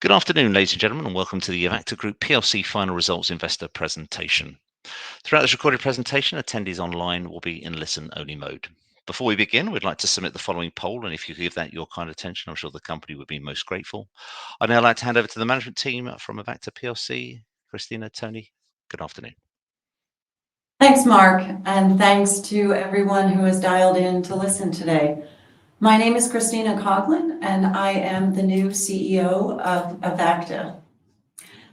Good afternoon, ladies and gentlemen, and welcome to the AVACTA Group PLC final results investor presentation. Throughout this recorded presentation, attendees online will be in listen-only mode. Before we begin, we'd like to submit the following poll, and if you give that your kind attention, I'm sure the company would be most grateful. I'd now like to hand over to the management team from AVACTA PLC. Christina, Tony, good afternoon. Thanks, Mark, and thanks to everyone who has dialed in to listen today. My name is Christina Coughlin, and I am the new CEO of AVACTA.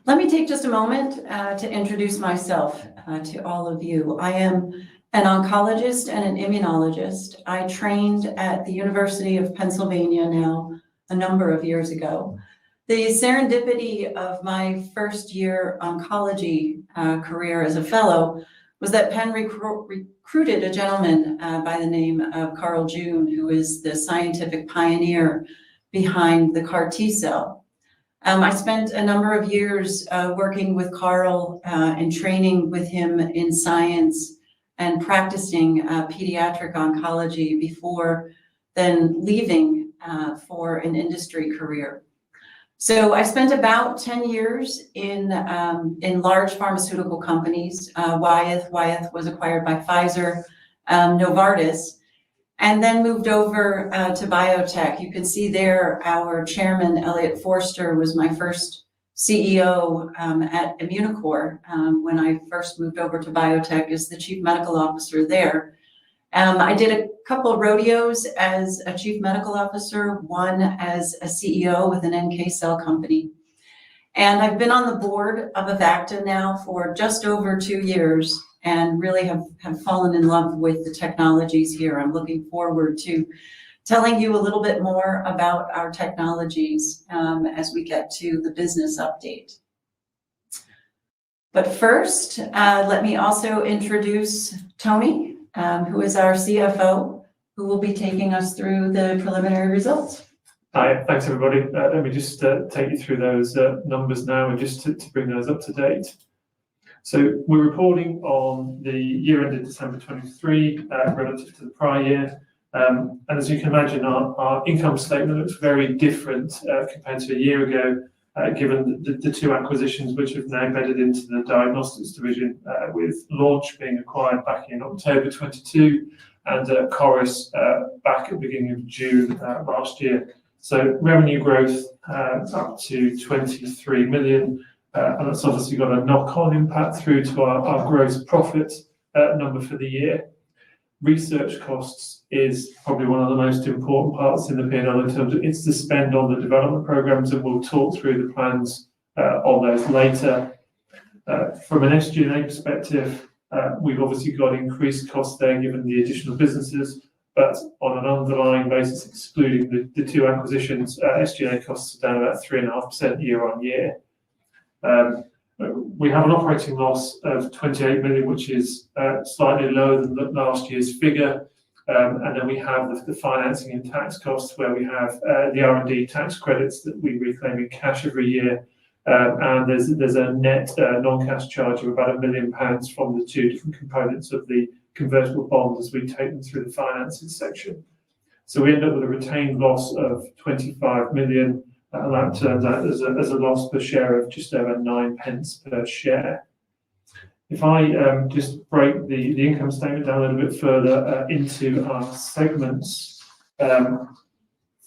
Let me take just a moment to introduce myself to all of you. I am an oncologist and an immunologist. I trained at the University of Pennsylvania now a number of years ago. The serendipity of my first year oncology career as a fellow was that Penn recruited a gentleman by the name of Carl June, who is the scientific pioneer behind the CAR T cell. I spent a number of years working with Carl and training with him in science and practicing pediatric oncology before then leaving for an industry career. So I spent about 10 years in large pharmaceutical companies. Wyeth was acquired by Pfizer, Novartis, and then moved over to biotech. You can see there our chairman, Elliot Forster, was my first CEO at Immunocore when I first moved over to biotech as the chief medical officer there. I did a couple of rodeos as a chief medical officer, one as a CEO with an NK cell company. And I've been on the board of AVACTA now for just over 2 years and really have fallen in love with the technologies here. I'm looking forward to telling you a little bit more about our technologies as we get to the business update. But first, let me also introduce Tony, who is our CFO, who will be taking us through the preliminary results. Hi, thanks everybody. Let me just take you through those numbers now and just to bring those up to date. So we're reporting on the year ended December 23 relative to the prior year. And as you can imagine, our income statement looks very different compared to a year ago, given the two acquisitions which have now embedded into the diagnostics division, with Launch being acquired back in October 22 and Corus back at the beginning of June last year. So revenue growth up to 23 million, and that's obviously got a knock-on impact through to our gross profit number for the year. Research costs is probably one of the most important parts in the P&L in terms of it's the spend on the development programs, and we'll talk through the plans on those later. From an SG&A perspective, we've obviously got increased costs there given the additional businesses, but on an underlying basis, excluding the two acquisitions, SG&A costs are down about 3.5% year on year. We have an operating loss of 28 million, which is slightly lower than last year's figure. And then we have the financing and tax costs where we have the R&D tax credits that we reclaim in cash every year. And there's a net non-cash charge of about £1 million from the two different components of the convertible bonds as we take them through the financing section. So we end up with a retained loss of 25 million. And that turns out as a loss per share of just over 9 pence per share. If I just break the income statement down a little bit further into our segments,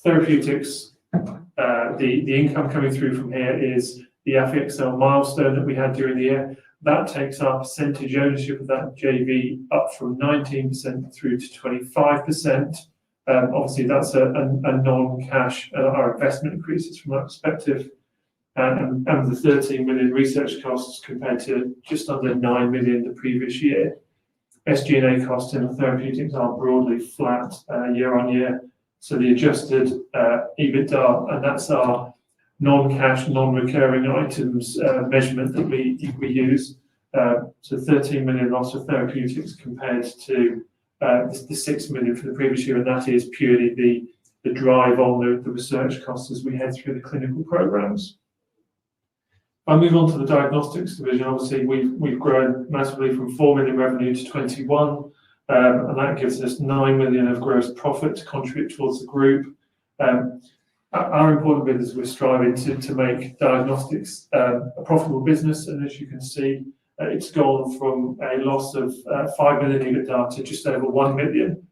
therapeutics, the income coming through from here is the AVACTA milestone that we had during the year. That takes our percentage ownership of that JV up from 19% through to 25%. Obviously, that's a non-cash, our investment increases from that perspective. And the 13 million research costs compared to just under 9 million the previous year. SG&A costs in the therapeutics are broadly flat year on year. So the adjusted EBITDA, and that's our non-cash, non-recurring items measurement that we use. So 13 million loss of therapeutics compared to the 6 million for the previous year, and that is purely the drive on the research costs as we head through the clinical programs. I'll move on to the diagnostics division. Obviously, we've grown massively from 4 million revenue to 21, and that gives us 9 million of gross profit to contribute towards the group. Our important bit is we're striving to make diagnostics a profitable business, and as you can see, it's gone from a loss of 5 million EBITDA to just over 1 million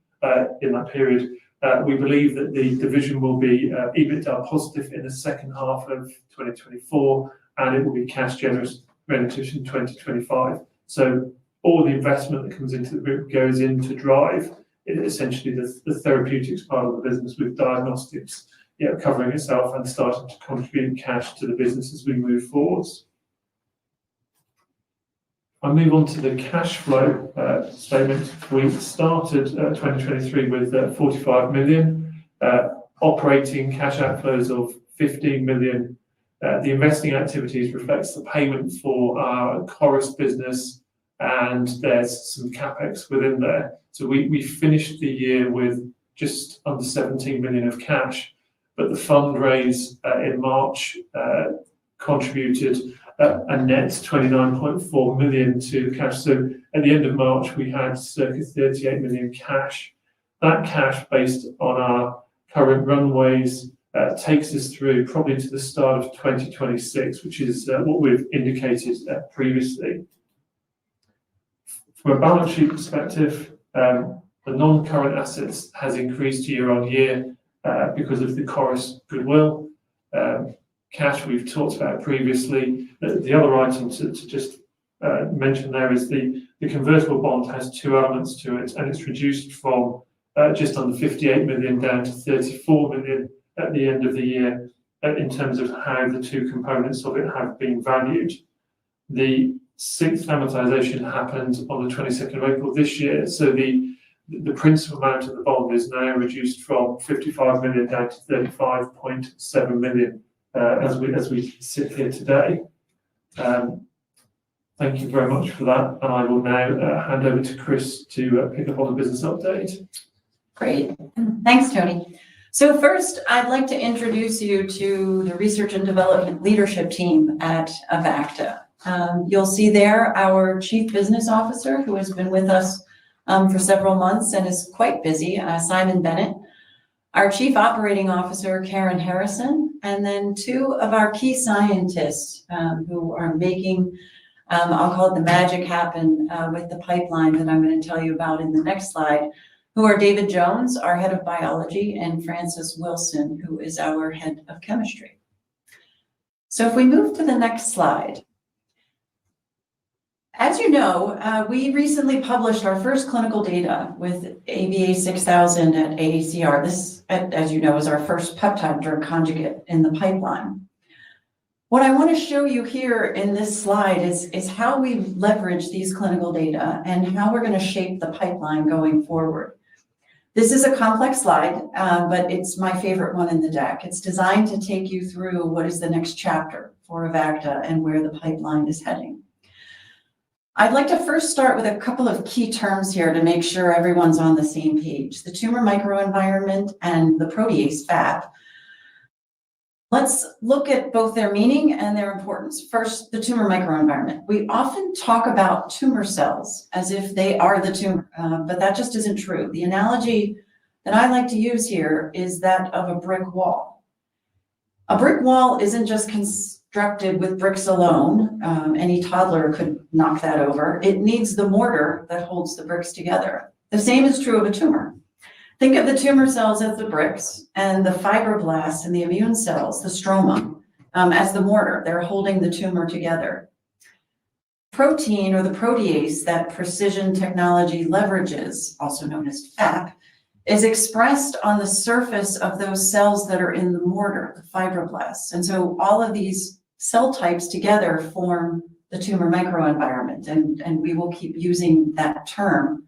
in that period. We believe that the division will be EBITDA positive in the second half of 2024, and it will be cash generative in 2025. So all the investment that comes into the group goes in to drive essentially the therapeutics part of the business, with diagnostics covering itself and starting to contribute cash to the business as we move forwards. I move on to the cash flow statement. We started 2023 with 45 million, operating cash outflows of 15 million. The investing activities reflects the payment for our Chorus business, and there's some CapEx within there. So we finished the year with just under 17 million of cash, but the fundraise in March contributed a net 29.4 million to cash. So at the end of March, we had circa 38 million cash. That cash, based on our current runways, takes us through probably to the start of 2026, which is what we've indicated previously. From a balance sheet perspective, the non-current assets has increased year on year because of the Chorus goodwill. Cash we've talked about previously. The other item to just mention there is the convertible bond has two elements to it, and it's reduced from just under 58 million down to 34 million at the end of the year in terms of how the two components of it have been valued. The sixth amortization happened on the 22nd of April this year, so the principal amount of the bond is now reduced from 55 million down to 35.7 million as we sit here today. Thank you very much for that, and I will now hand over to Chris to pick up on the business update. Great. Thanks, Tony. So first, I'd like to introduce you to the research and development leadership team at AVACTA. You'll see there our Chief Business Officer, who has been with us for several months and is quite busy, Simon Bennett, our Chief Operating Officer, Karen Harrison, and then two of our key scientists who are making, I'll call it the magic happen with the pipeline that I'm going to tell you about in the next slide, who are David Jones, our head of biology, and Francis Wilson, who is our head of chemistry. So if we move to the next slide. As you know, we recently published our first clinical data with AVA6000 at AACR. This, as you know, is our first peptide drug conjugate in the pipeline. What I want to show you here in this slide is how we leverage these clinical data and how we're going to shape the pipeline going forward. This is a complex slide, but it's my favorite one in the deck. It's designed to take you through what is the next chapter for AVACTA and where the pipeline is heading. I'd like to first start with a couple of key terms here to make sure everyone's on the same page. The tumor microenvironment and the protease FAP. Let's look at both their meaning and their importance. First, the tumor microenvironment. We often talk about tumor cells as if they are the tumor, but that just isn't true. The analogy that I like to use here is that of a brick wall. A brick wall isn't just constructed with bricks alone. Any toddler could knock that over. It needs the mortar that holds the bricks together. The same is true of a tumor. Think of the tumor cells as the bricks and the fibroblasts and the immune cells, the stroma, as the mortar. They're holding the tumor together. Protein, or the protease that precision technology leverages, also known as FAP, is expressed on the surface of those cells that are in the mortar, the fibroblasts. And so all of these cell types together form the tumor microenvironment, and we will keep using that term,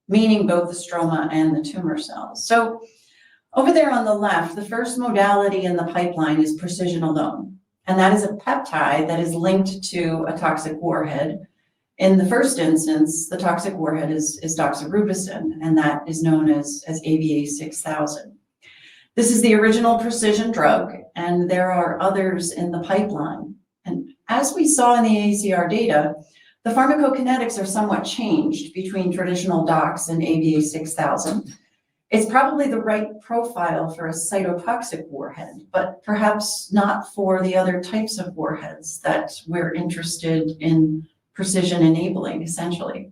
meaning both the stroma and the tumor cells. So over there on the left, the first modality in the pipeline is precision alone, and that is a peptide that is linked to a toxic warhead. In the first instance, the toxic warhead is doxorubicin, and that is known as AVA6000. This is the original precision drug, and there are others in the pipeline. And as we saw in the AACR data, the pharmacokinetics are somewhat changed between traditional dox and AVA6000. It's probably the right profile for a cytotoxic warhead, but perhaps not for the other types of warheads that we're interested in precision enabling, essentially.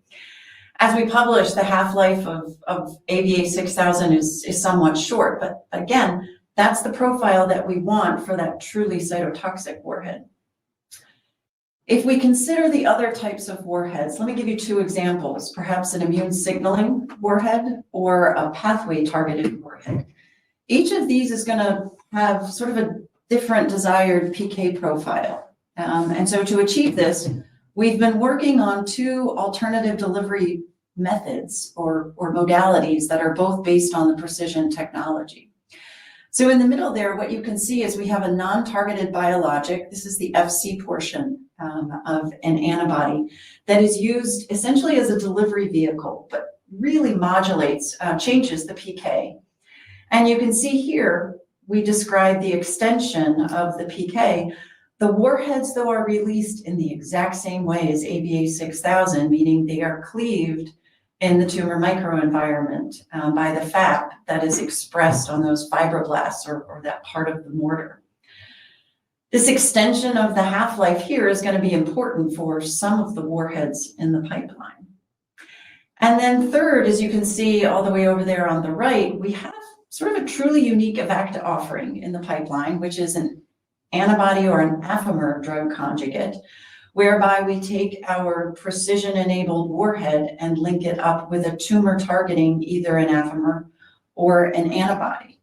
As we published, the half-life of AVA 6000 is somewhat short, but again, that's the profile that we want for that truly cytotoxic warhead. If we consider the other types of warheads, let me give you two examples, perhaps an immune signaling warhead or a pathway targeted warhead. Each of these is going to have sort of a different desired PK profile. And so to achieve this, we've been working on two alternative delivery methods or modalities that are both based on the precision technology. So in the middle there, what you can see is we have a non-targeted biologic. This is the FC portion of an antibody that is used essentially as a delivery vehicle, but really modulates, changes the PK. And you can see here, we describe the extension of the PK. The warheads, though, are released in the exact same way as AVA 6000, meaning they are cleaved in the tumor microenvironment by the FAP that is expressed on those fibroblasts or that part of the mortar. This extension of the half-life here is going to be important for some of the warheads in the pipeline. And then third, as you can see all the way over there on the right, we have sort of a truly unique AVACTA offering in the pipeline, which is an antibody or an Affimer drug conjugate, whereby we take our precision-enabled warhead and link it up with a tumor targeting either an Affimer or an antibody.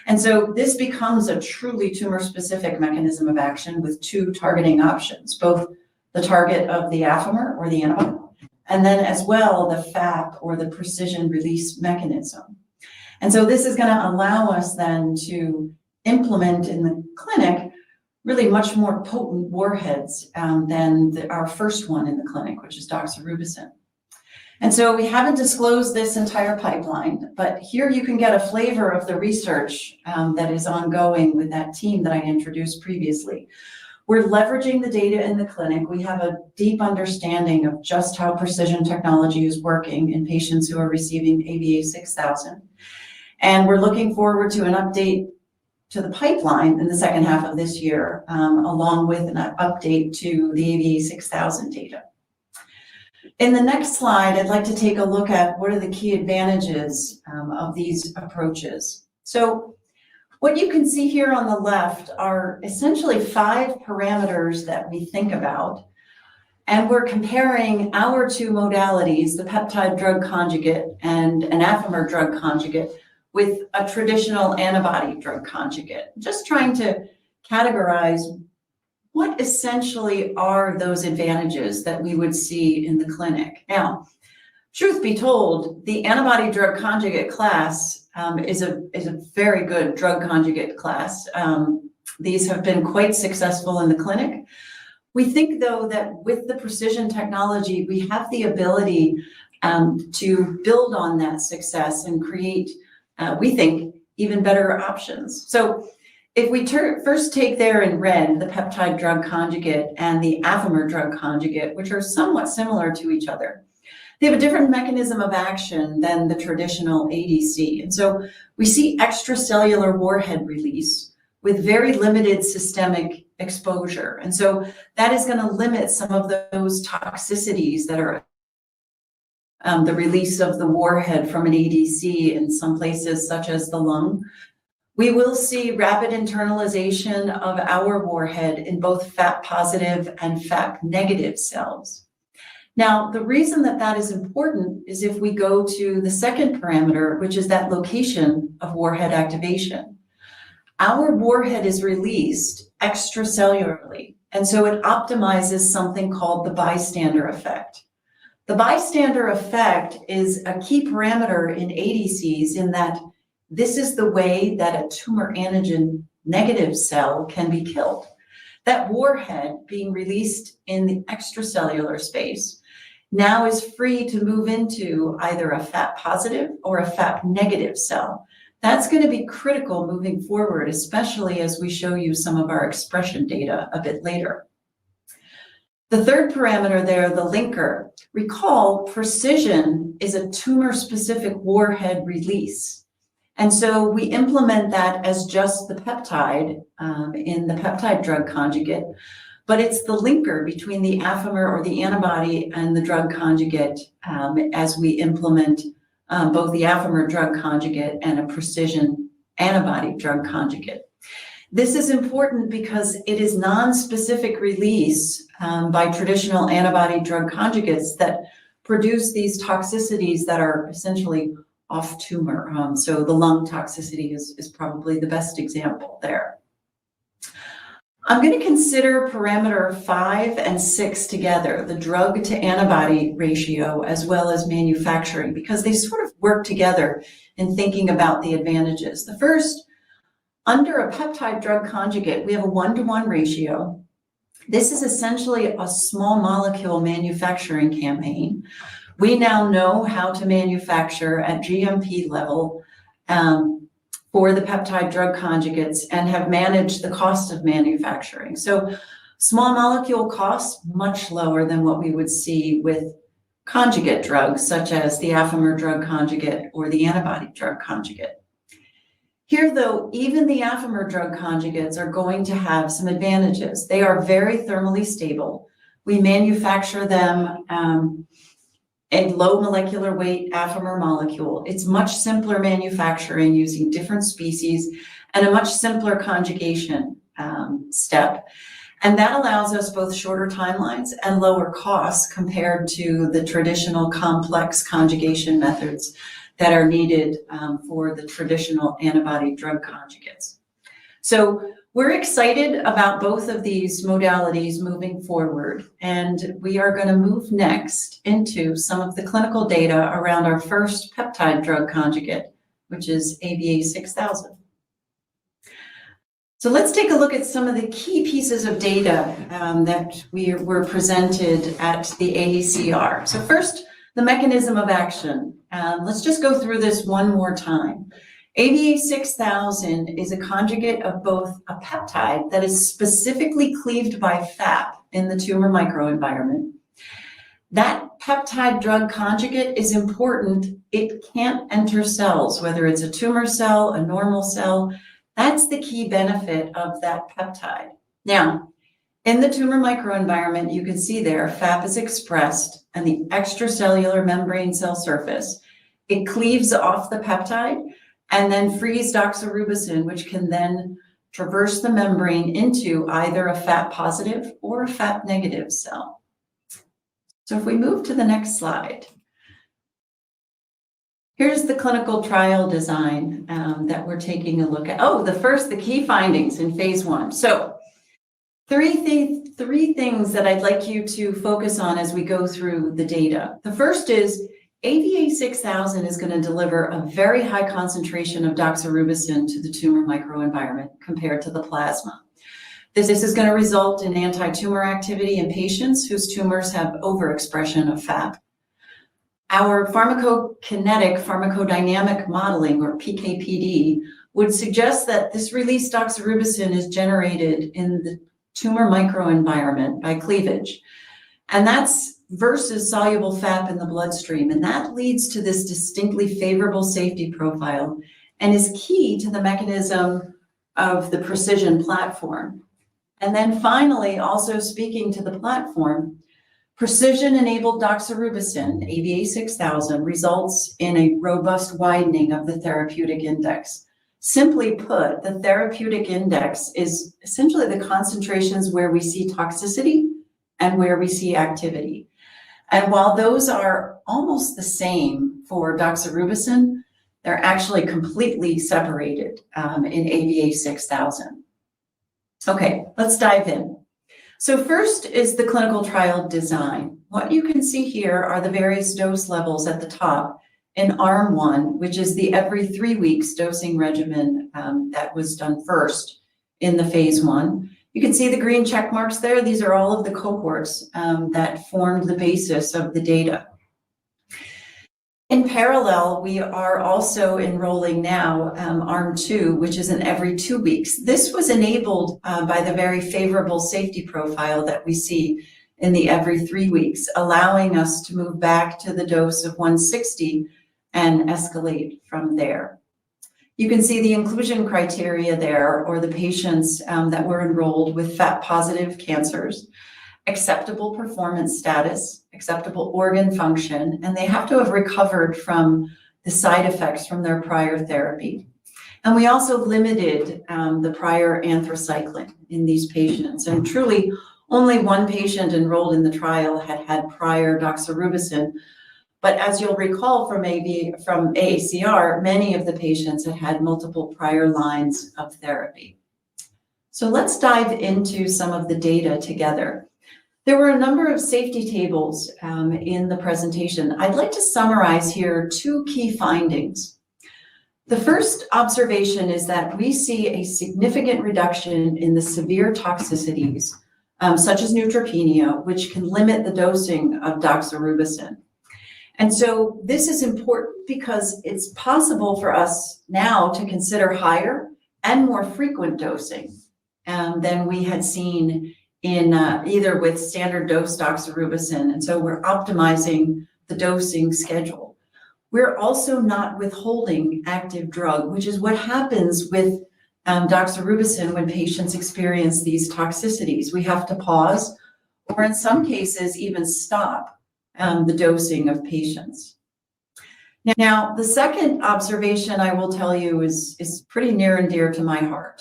And so this becomes a truly tumor-specific mechanism of action with two targeting options, both the target of the Affimer or the antibody, and then as well the FAP or the precision release mechanism. And so this is going to allow us then to implement in the clinic really much more potent warheads than our first one in the clinic, which is doxorubicin. And so we haven't disclosed this entire pipeline, but here you can get a flavor of the research that is ongoing with that team that I introduced previously. We're leveraging the data in the clinic. We have a deep understanding of just how precision technology is working in patients who are receiving AVA 6000. And we're looking forward to an update to the pipeline in the second half of this year, along with an update to the AVA 6000 data. In the next slide, I'd like to take a look at what are the key advantages of these approaches. So what you can see here on the left are essentially 5 parameters that we think about. And we're comparing our two modalities, the peptide drug conjugate and an Affimer drug conjugate, with a traditional antibody drug conjugate, just trying to categorize what essentially are those advantages that we would see in the clinic. Now, truth be told, the antibody drug conjugate class is a very good drug conjugate class. These have been quite successful in the clinic. We think, though, that with the precision technology, we have the ability to build on that success and create, we think, even better options. So if we first take there in red the peptide drug conjugate and the Affimer drug conjugate, which are somewhat similar to each other, they have a different mechanism of action than the traditional ADC. And so we see extracellular warhead release with very limited systemic exposure. And so that is going to limit some of those toxicities that are the release of the warhead from an ADC in some places such as the lung. We will see rapid internalization of our warhead in both FAP positive and FAP negative cells. Now, the reason that that is important is if we go to the second parameter, which is that location of warhead activation. Our warhead is released extracellularly, and so it optimizes something called the bystander effect. The bystander effect is a key parameter in ADCs in that this is the way that a tumor antigen negative cell can be killed. That warhead being released in the extracellular space now is free to move into either a FAP positive or a FAP negative cell. That's going to be critical moving forward, especially as we show you some of our expression data a bit later. The third parameter there, the linker. Recall, precision is a tumor-specific warhead release. And so we implement that as just the peptide in the peptide drug conjugate, but it's the linker between the Affimer or the antibody and the drug conjugate as we implement both the Affimer drug conjugate and a precision antibody drug conjugate. This is important because it is non-specific release by traditional antibody drug conjugates that produce these toxicities that are essentially off tumor. So the lung toxicity is probably the best example there. I'm going to consider parameter 5 and 6 together, the drug to antibody ratio, as well as manufacturing, because they sort of work together in thinking about the advantages. The first, under a peptide drug conjugate, we have a 1-to-1 ratio. This is essentially a small molecule manufacturing campaign. We now know how to manufacture at GMP level for the peptide drug conjugates and have managed the cost of manufacturing. So small molecule costs much lower than what we would see with conjugate drugs, such as the Affimer drug conjugate or the antibody drug conjugate. Here, though, even the Affimer drug conjugates are going to have some advantages. They are very thermally stable. We manufacture them a low molecular weight Affimer molecule. It's much simpler manufacturing using different species and a much simpler conjugation step. And that allows us both shorter timelines and lower costs compared to the traditional complex conjugation methods that are needed for the traditional antibody drug conjugates. So we're excited about both of these modalities moving forward, and we are going to move next into some of the clinical data around our first peptide drug conjugate, which is AVA 6000. So let's take a look at some of the key pieces of data that were presented at the AACR. So first, the mechanism of action. Let's just go through this one more time. AVA 6000 is a conjugate of both a peptide that is specifically cleaved by FAP in the tumor microenvironment. That peptide drug conjugate is important. It can't enter cells, whether it's a tumor cell, a normal cell. That's the key benefit of that peptide. Now, in the tumor microenvironment, you can see there FAP is expressed and the extracellular membrane cell surface. It cleaves off the peptide and then frees doxorubicin, which can then traverse the membrane into either a FAP positive or a FAP negative cell. So if we move to the next slide, here's the clinical trial design that we're taking a look at. Oh, the key findings in phase 1. So three things that I'd like you to focus on as we go through the data. The first is AVA 6000 is going to deliver a very high concentration of doxorubicin to the tumor microenvironment compared to the plasma. This is going to result in anti-tumor activity in patients whose tumors have overexpression of FAP. Our pharmacokinetic pharmacodynamic modeling, or PKPD, would suggest that this released doxorubicin is generated in the tumor microenvironment by cleavage. And that's versus soluble FAP in the bloodstream. And that leads to this distinctly favorable safety profile and is key to the mechanism of the precision platform. And then finally, also speaking to the platform, precision-enabled doxorubicin, AVA 6000, results in a robust widening of the therapeutic index. Simply put, the therapeutic index is essentially the concentrations where we see toxicity and where we see activity. And while those are almost the same for doxorubicin, they're actually completely separated in AVA 6000. Okay, let's dive in. So first is the clinical trial design. What you can see here are the various dose levels at the top in arm 1, which is the every 3 weeks dosing regimen that was done first in the phase 1. You can see the green check marks there. These are all of the cohorts that formed the basis of the data. In parallel, we are also enrolling now arm 2, which is in every 2 weeks. This was enabled by the very favorable safety profile that we see in the every 3 weeks, allowing us to move back to the dose of 160 and escalate from there. You can see the inclusion criteria there, or the patients that were enrolled with FAP-positive cancers, acceptable performance status, acceptable organ function, and they have to have recovered from the side effects from their prior therapy. And we also limited the prior anthracycline in these patients. And truly, only one patient enrolled in the trial had prior doxorubicin. But as you'll recall from AACR, many of the patients had multiple prior lines of therapy. So let's dive into some of the data together. There were a number of safety tables in the presentation. I'd like to summarize here two key findings. The first observation is that we see a significant reduction in the severe toxicities, such as neutropenia, which can limit the dosing of doxorubicin. And so this is important because it's possible for us now to consider higher and more frequent dosing than we had seen in either with standard dose doxorubicin. And so we're optimizing the dosing schedule. We're also not withholding active drug, which is what happens with doxorubicin when patients experience these toxicities. We have to pause, or in some cases even stop the dosing of patients. Now, the second observation I will tell you is pretty near and dear to my heart.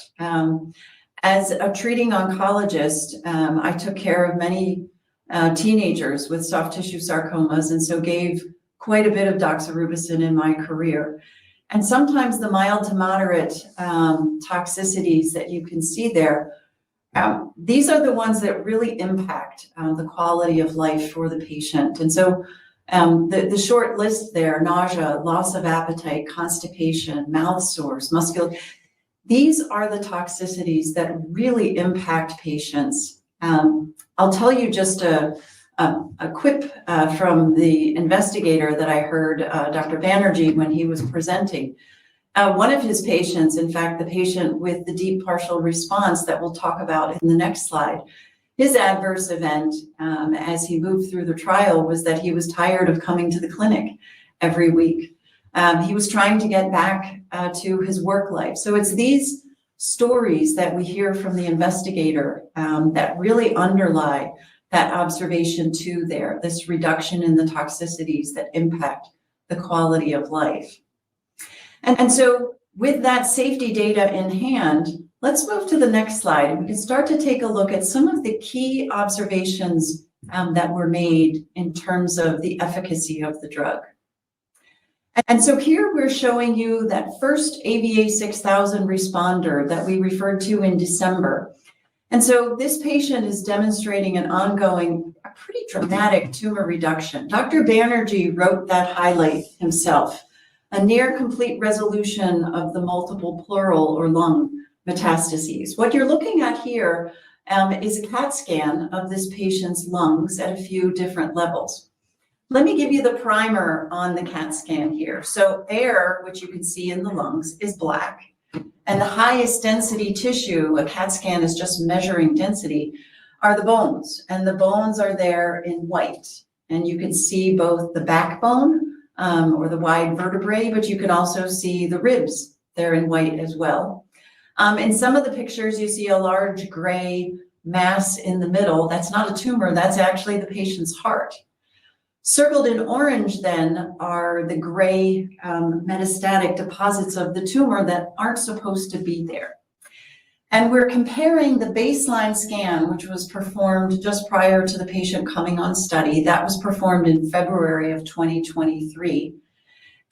As a treating oncologist, I took care of many teenagers with soft tissue sarcomas, and so gave quite a bit of doxorubicin in my career. And sometimes the mild to moderate toxicities that you can see there, these are the ones that really impact the quality of life for the patient. And so the short list there, nausea, loss of appetite, constipation, mouth sores, muscular, these are the toxicities that really impact patients. I'll tell you just a quip from the investigator that I heard, Dr. Banerjee, when he was presenting. One of his patients, in fact, the patient with the deep partial response that we'll talk about in the next slide, his adverse event as he moved through the trial was that he was tired of coming to the clinic every week. He was trying to get back to his work life. So it's these stories that we hear from the investigator that really underlie that observation too there, this reduction in the toxicities that impact the quality of life. And so with that safety data in hand, let's move to the next slide. We can start to take a look at some of the key observations that were made in terms of the efficacy of the drug. And so here we're showing you that first AVA 6000 responder that we referred to in December. And so this patient is demonstrating an ongoing, a pretty dramatic tumor reduction. Dr. Banerjee wrote that highlight himself, a near complete resolution of the multiple pleural or lung metastases. What you're looking at here is a CAT scan of this patient's lungs at a few different levels. Let me give you the primer on the CAT scan here. So air, which you can see in the lungs, is black. And the highest density tissue, a CAT scan is just measuring density, are the bones. And the bones are there in white. And you can see both the backbone or the wide vertebrae, but you can also see the ribs there in white as well. In some of the pictures, you see a large gray mass in the middle. That's not a tumor, that's actually the patient's heart. Circled in orange then are the gray metastatic deposits of the tumor that aren't supposed to be there. And we're comparing the baseline scan, which was performed just prior to the patient coming on study. That was performed in February of 2023.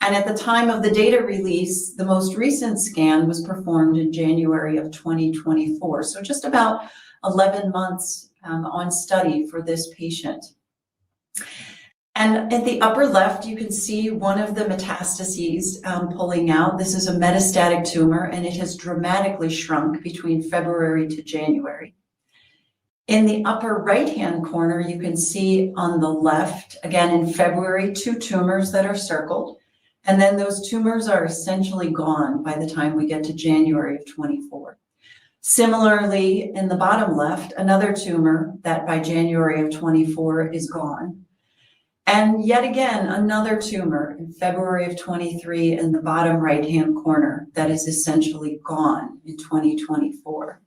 And at the time of the data release, the most recent scan was performed in January of 2024. So just about 11 months on study for this patient. And at the upper left, you can see one of the metastases pulling out. This is a metastatic tumor, and it has dramatically shrunk between February to January. In the upper right-hand corner, you can see on the left, again in February, 2 tumors that are circled. And then those tumors are essentially gone by the time we get to January of 24. Similarly, in the bottom left, another tumor that by January of 24 is gone. And yet again, another tumor in February of 23 in the bottom right-hand corner that is essentially gone in 2024.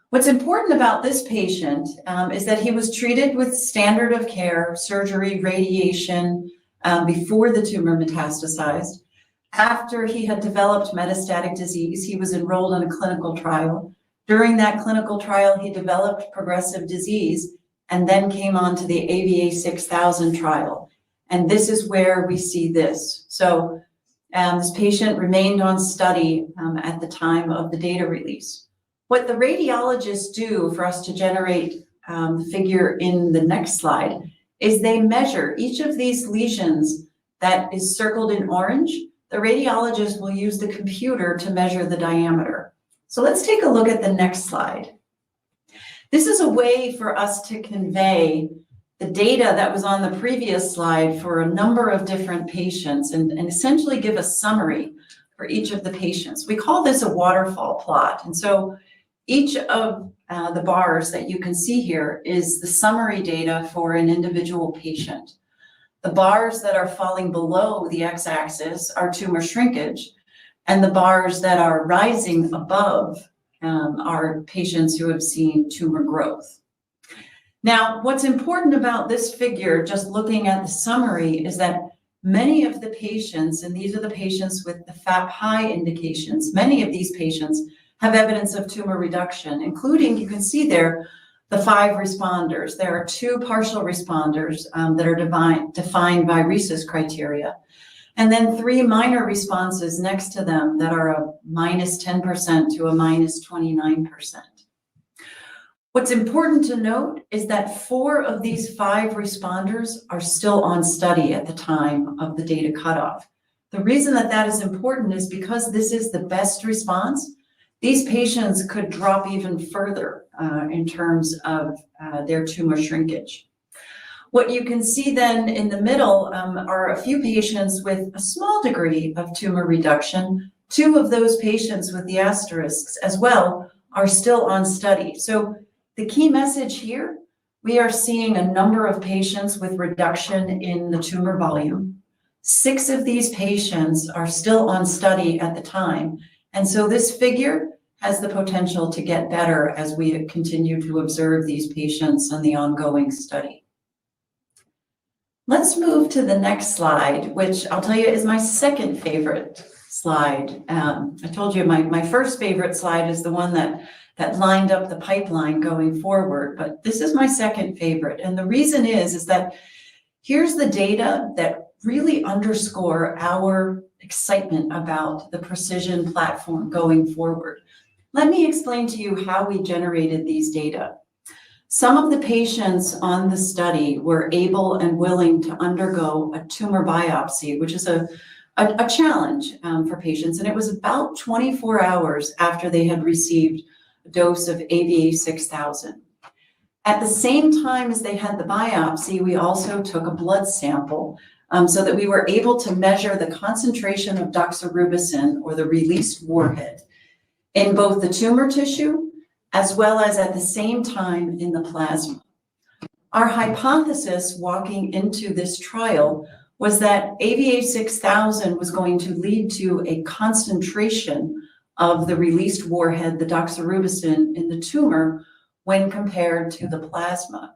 What's important about this patient is that he was treated with standard of care, surgery, radiation, before the tumor metastasized. After he had developed metastatic disease, he was enrolled in a clinical trial. During that clinical trial, he developed progressive disease and then came on to the AVA 6000 trial. And this is where we see this. So this patient remained on study at the time of the data release. What the radiologists do for us to generate the figure in the next slide is they measure each of these lesions that is circled in orange. The radiologist will use the computer to measure the diameter. So let's take a look at the next slide. This is a way for us to convey the data that was on the previous slide for a number of different patients and essentially give a summary for each of the patients. We call this a waterfall plot. And so each of the bars that you can see here is the summary data for an individual patient. The bars that are falling below the x-axis are tumor shrinkage, and the bars that are rising above are patients who have seen tumor growth. Now, what's important about this figure, just looking at the summary, is that many of the patients, and these are the patients with the FAP high indications, many of these patients have evidence of tumor reduction, including, you can see there, the 5 responders. There are 2 partial responders that are defined by RECIST criteria, and then 3 minor responses next to them that are a -10% to a -29%. What's important to note is that 4 of these 5 responders are still on study at the time of the data cutoff. The reason that that is important is because this is the best response. These patients could drop even further in terms of their tumor shrinkage. What you can see then in the middle are a few patients with a small degree of tumor reduction. 2 of those patients with the asterisks as well are still on study. So the key message here, we are seeing a number of patients with reduction in the tumor volume. 6 of these patients are still on study at the time. And so this figure has the potential to get better as we continue to observe these patients in the ongoing study. Let's move to the next slide, which I'll tell you is my second favorite slide. I told you my first favorite slide is the one that lined up the pipeline going forward, but this is my second favorite. And the reason is that here's the data that really underscore our excitement about the precision platform going forward. Let me explain to you how we generated these data. Some of the patients on the study were able and willing to undergo a tumor biopsy, which is a challenge for patients. And it was about 24 hours after they had received a dose of AVA 6000. At the same time as they had the biopsy, we also took a blood sample so that we were able to measure the concentration of doxorubicin, or the released warhead, in both the tumor tissue as well as at the same time in the plasma. Our hypothesis walking into this trial was that AVA 6000 was going to lead to a concentration of the released warhead, the doxorubicin, in the tumor when compared to the plasma.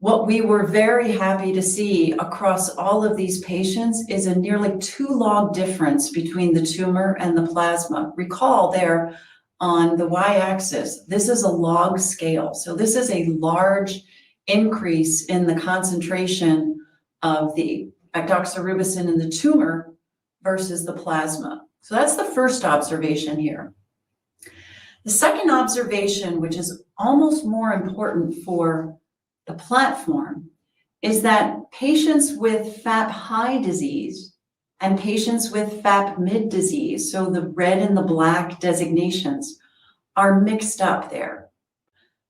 What we were very happy to see across all of these patients is a nearly 2 log difference between the tumor and the plasma. Recall there on the y-axis, this is a log scale. So this is a large increase in the concentration of the doxorubicin in the tumor versus the plasma. So that's the first observation here. The second observation, which is almost more important for the platform, is that patients with FAP high disease and patients with FAP mid disease, so the red and the black designations, are mixed up there.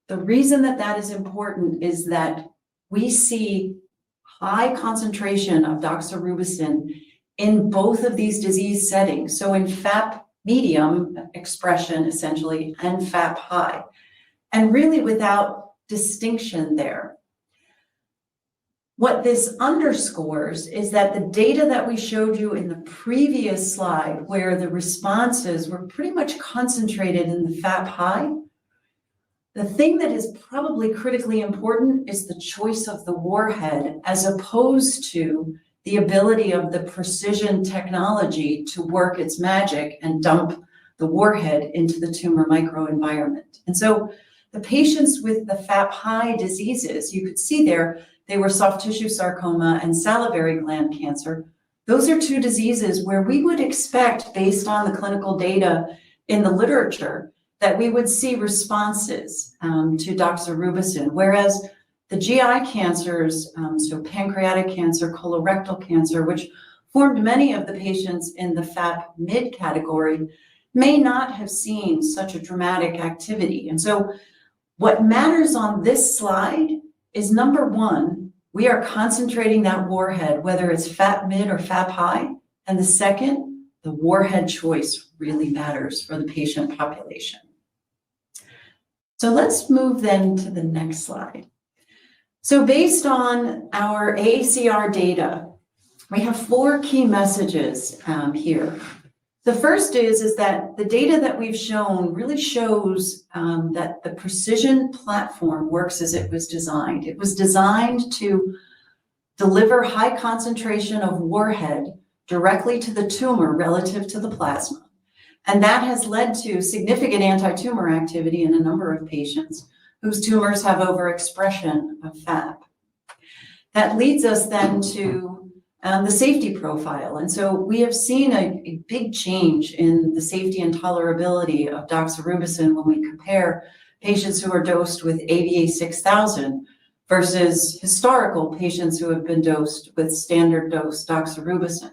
The reason that that is important is that we see high concentration of doxorubicin in both of these disease settings. So in FAP medium expression, essentially, and FAP high, and really without distinction there. What this underscores is that the data that we showed you in the previous slide, where the responses were pretty much concentrated in the FAP high, the thing that is probably critically important is the choice of the warhead, as opposed to the ability of the precision technology to work its magic and dump the warhead into the tumor microenvironment. And so the patients with the FAP high diseases, you could see there, they were soft tissue sarcoma and salivary gland cancer. Those are two diseases where we would expect, based on the clinical data in the literature, that we would see responses to doxorubicin, whereas the GI cancers, so pancreatic cancer, colorectal cancer, which formed many of the patients in the FAP mid category, may not have seen such a dramatic activity. And so what matters on this slide is, number one, we are concentrating that warhead, whether it's FAP mid or FAP high. And the second, the warhead choice really matters for the patient population. So let's move then to the next slide. So based on our AACR data, we have 4 key messages here. The first is that the data that we've shown really shows that the precision platform works as it was designed. It was designed to deliver high concentration of warhead directly to the tumor relative to the plasma. And that has led to significant anti-tumor activity in a number of patients whose tumors have overexpression of FAP. That leads us then to the safety profile. And so we have seen a big change in the safety and tolerability of doxorubicin when we compare patients who are dosed with AVA6000 versus historical patients who have been dosed with standard dose doxorubicin.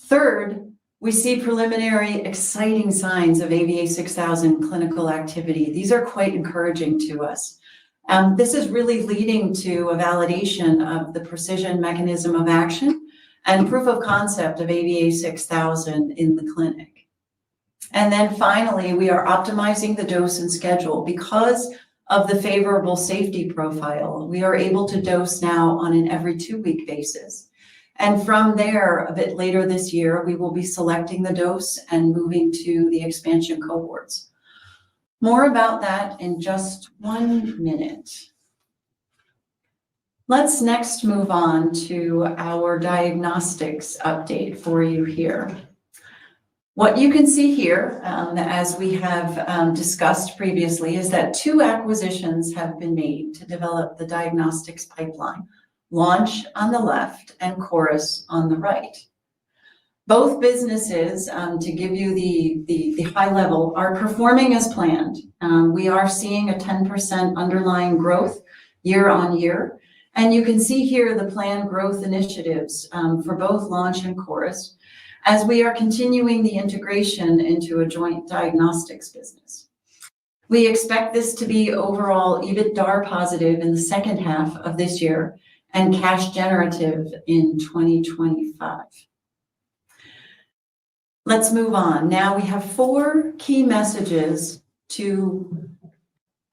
Third, we see preliminary exciting signs of AVA6000 clinical activity. These are quite encouraging to us. This is really leading to a validation of the precision mechanism of action and proof of concept of AVA6000 in the clinic. And then finally, we are optimizing the dose and schedule. Because of the favorable safety profile, we are able to dose now on an every 2-week basis. And from there, a bit later this year, we will be selecting the dose and moving to the expansion cohorts. More about that in just 1 minute. Let's next move on to our diagnostics update for you here. What you can see here, as we have discussed previously, is that 2 acquisitions have been made to develop the diagnostics pipeline: Launch on the left and Chorus on the right. Both businesses, to give you the high level, are performing as planned. We are seeing a 10% underlying growth year on year. And you can see here the planned growth initiatives for both Launch and Chorus, as we are continuing the integration into a joint diagnostics business. We expect this to be overall EBITDA positive in the second half of this year and cash generative in 2025. Let's move on. Now we have 4 key messages to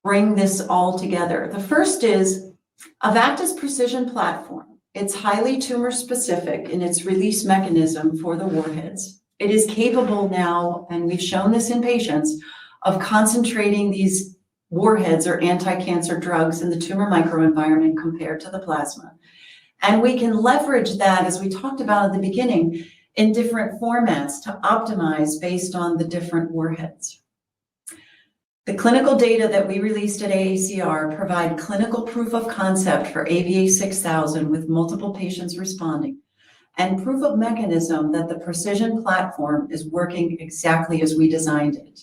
bring this all together. The first is AVACTA's precision platform. It's highly tumor specific in its release mechanism for the warheads. It is capable now, and we've shown this in patients, of concentrating these warheads or anti-cancer drugs in the tumor microenvironment compared to the plasma. And we can leverage that, as we talked about at the beginning, in different formats to optimize based on the different warheads. The clinical data that we released at AACR provide clinical proof of concept for AVA6000 with multiple patients responding, and proof of mechanism that the precision platform is working exactly as we designed it.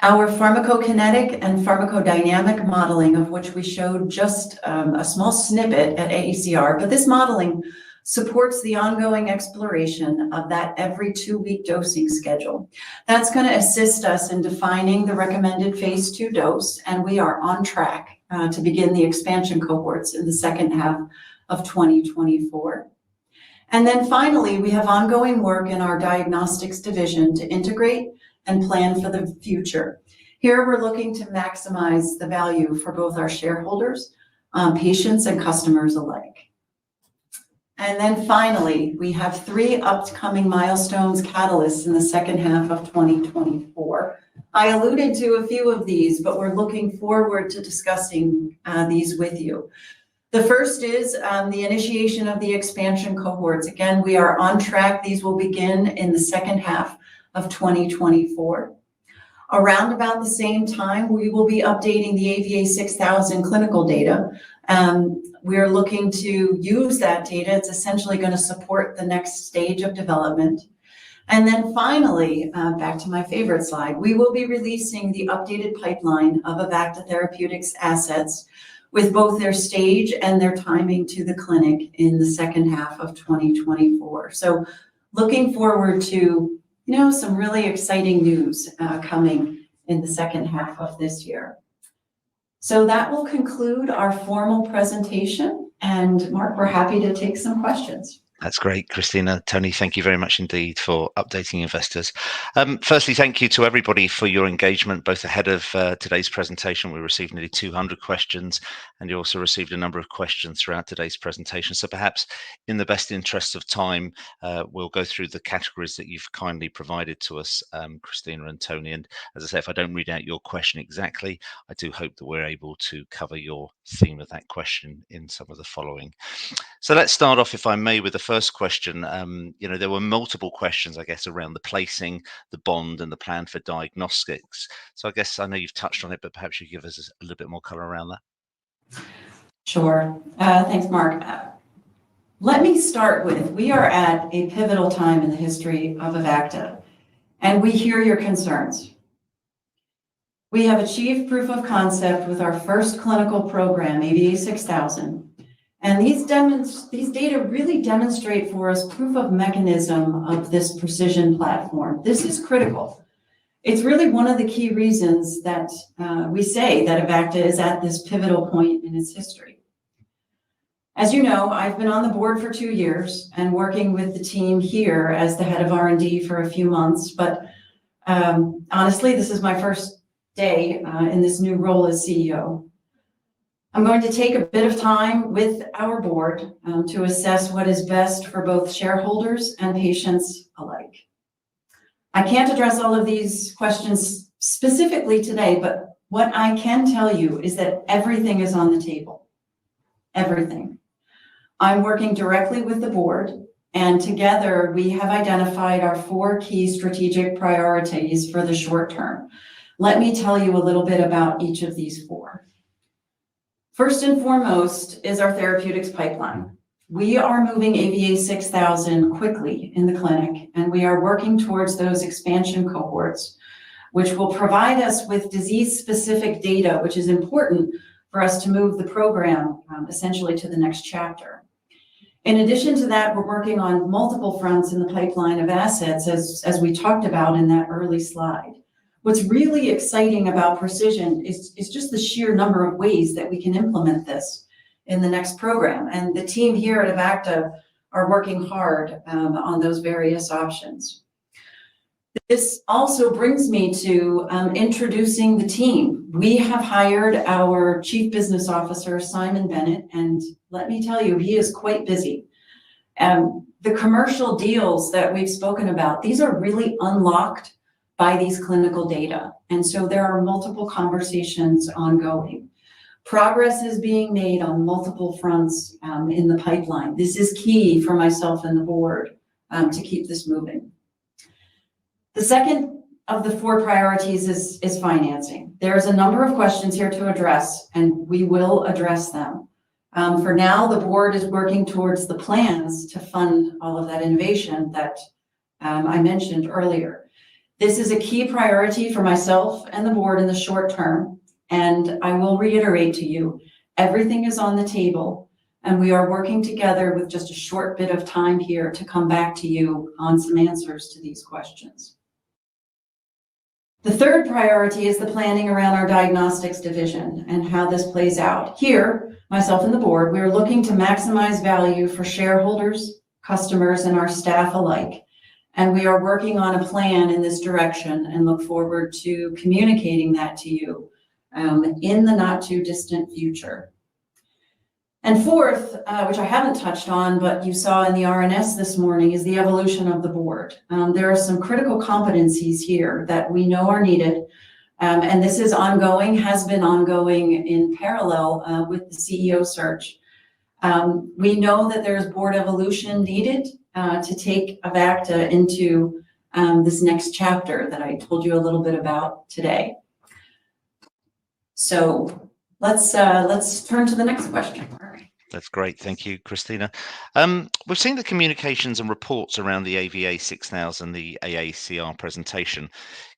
Our pharmacokinetic and pharmacodynamic modeling, of which we showed just a small snippet at AACR, but this modeling supports the ongoing exploration of that every 2-week dosing schedule. That's going to assist us in defining the recommended phase 2 dose, and we are on track to begin the expansion cohorts in the second half of 2024. And then finally, we have ongoing work in our diagnostics division to integrate and plan for the future. Here we're looking to maximize the value for both our shareholders, patients and customers alike. And then finally, we have 3 upcoming milestones catalysts in the second half of 2024. I alluded to a few of these, but we're looking forward to discussing these with you. The first is the initiation of the expansion cohorts. Again, we are on track. These will begin in the second half of 2024. Around about the same time, we will be updating the AVA 6000 clinical data. We're looking to use that data. It's essentially going to support the next stage of development. And then finally, back to my favorite slide, we will be releasing the updated pipeline of AVACTA Therapeutics assets with both their stage and their timing to the clinic in the second half of 2024. So looking forward to, some really exciting news coming in the second half of this year. So that will conclude our formal presentation. And Mark, we're happy to take some questions. That's great, Christina. Tony, thank you very much indeed for updating investors. Firstly, thank you to everybody for your engagement, both ahead of today's presentation. We received nearly 200 questions, and you also received a number of questions throughout today's presentation. So perhaps in the best interest of time, we'll go through the categories that you've kindly provided to us, Christina and Tony. And as I say, if I don't read out your question exactly, I do hope that we're able to cover your theme of that question in some of the following. So let's start off, if I may, with the first question. There were multiple questions, I guess, around the placing, the bond, and the plan for diagnostics. So I guess I know you've touched on it, but perhaps you give us a little bit more color around that. Sure. Thanks, Mark. Let me start with, we are at a pivotal time in the history of AVACTA, and we hear your concerns. We have achieved proof of concept with our first clinical program, AVA 6000. And these data really demonstrate for us proof of mechanism of this precision platform. This is critical. It's really one of the key reasons that we say that AVACTA is at this pivotal point in its history. As you know, I've been on the board for 2 years and working with the team here as the head of R&D for a few months. But honestly, this is my first day in this new role as CEO. I'm going to take a bit of time with our board to assess what is best for both shareholders and patients alike. I can't address all of these questions specifically today, but what I can tell you is that everything is on the table. Everything. I'm working directly with the board, and together we have identified our 4 key strategic priorities for the short term. Let me tell you a little bit about each of these 4. First and foremost is our therapeutics pipeline. We are moving AVA 6000 quickly in the clinic, and we are working towards those expansion cohorts, which will provide us with disease-specific data, which is important for us to move the program essentially to the next chapter. In addition to that, we're working on multiple fronts in the pipeline of assets, as we talked about in that early slide. What's really exciting about precision is just the sheer number of ways that we can implement this in the next program. And the team here at AVACTA are working hard on those various options. This also brings me to introducing the team. We have hired our Chief Business Officer, Simon Bennett, and let me tell you, he is quite busy. The commercial deals that we've spoken about, these are really unlocked by these clinical data. And so there are multiple conversations ongoing. Progress is being made on multiple fronts in the pipeline. This is key for myself and the board to keep this moving. The second of the 4 priorities is financing. There's a number of questions here to address, and we will address them. For now, the board is working towards the plans to fund all of that innovation that I mentioned earlier. This is a key priority for myself and the board in the short term, and I will reiterate to you, everything is on the table, and we are working together with just a short bit of time here to come back to you on some answers to these questions. The third priority is the planning around our diagnostics division and how this plays out. Here, myself and the board, we are looking to maximize value for shareholders, customers, and our staff alike. And we are working on a plan in this direction and look forward to communicating that to you in the not too distant future. And fourth, which I haven't touched on, but you saw in the RNS this morning, is the evolution of the board. There are some critical competencies here that we know are needed. And this is ongoing, has been ongoing in parallel with the CEO search. We know that there's board evolution needed to take AVACTA into this next chapter that I told you a little bit about today. So let's turn to the next question. That's great. Thank you, Christina. We've seen the communications and reports around the AVA 6000, the AACR presentation.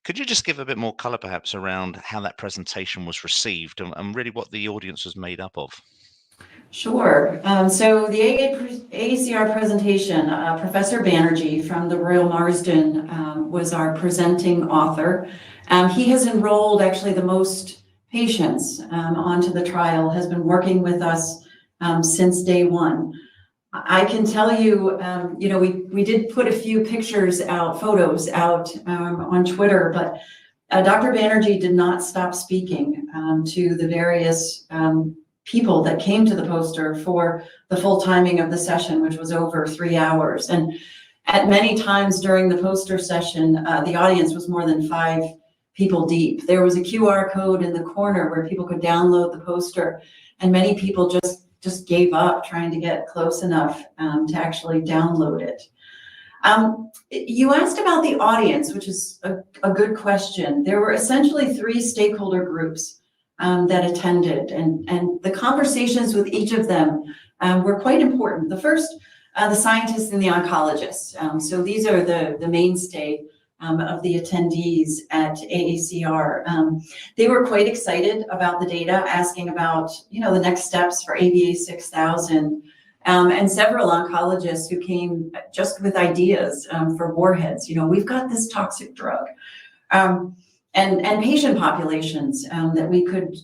Could you just give a bit more color perhaps around how that presentation was received and really what the audience was made up of? Sure. So the AACR presentation, Professor Banerjee from the Royal Marsden was our presenting author. He has enrolled actually the most patients onto the trial, has been working with us since day one. I can tell you, we did put a few pictures out, photos out on Twitter, but Dr. Banerjee did not stop speaking to the various people that came to the poster for the full timing of the session, which was over 3 hours. And at many times during the poster session, the audience was more than 5 people deep. There was a QR code in the corner where people could download the poster, and many people just gave up trying to get close enough to actually download it. You asked about the audience, which is a good question. There were essentially 3 stakeholder groups that attended, and the conversations with each of them were quite important. The first, the scientists and the oncologists. So these are the mainstay of the attendees at AACR. They were quite excited about the data, asking about, the next steps for AVA 6000, and several oncologists who came just with ideas for warheads. We've got this toxic drug. And patient populations that we could